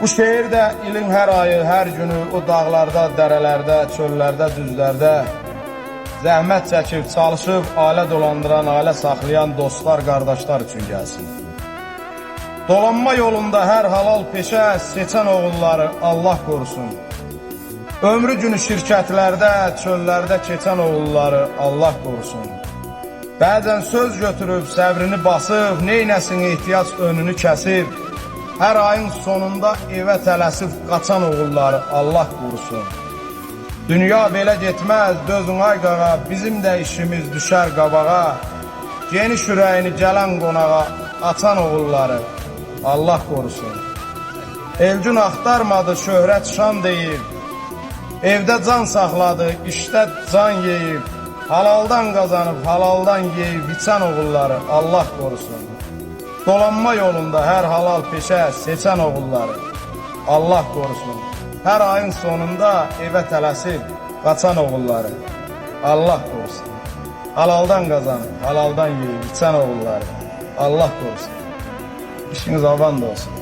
Bu şehir də ilin hər ayı, hər günü o dağlarda, dərələrdə, çöllərdə, düzlərdə zəhmət çəkib, çalışıb, ailə dolandıran, ailə saxlayan dostlar, qardaşlar üçün gəlsin. Dolanma yolunda hər halal peşə seçən oğulları Allah qorusun. Ömrü günü şirkətlərdə, çöllərdə keçən oğulları Allah qorusun. Bəzən söz götürüb, səbrini basıb, neynəsin ehtiyac önünü kəsib, hər ayın sonunda evə tələsib qaçan oğulları Allah qorusun. Dünya belə getməz, dözün ay qağa, bizim də işimiz düşər qabağa, geniş ürəyini gələn qonağa açan oğulları Allah qorusun. Elgün axtarmadı, şöhrət şan deyib, evdə can saxladı, işdə can yeyib, halaldan qazanıb, halaldan yeyib, içən oğulları Allah qorusun. Dolanma yolunda hər halal peşə seçən oğulları Allah qorusun. Hər ayın sonunda evə tələsib qaçan oğulları Allah qorusun. Halaldan qazanıb, halaldan yeyib, içən oğulları Allah qorusun. İşiniz avan da olsun.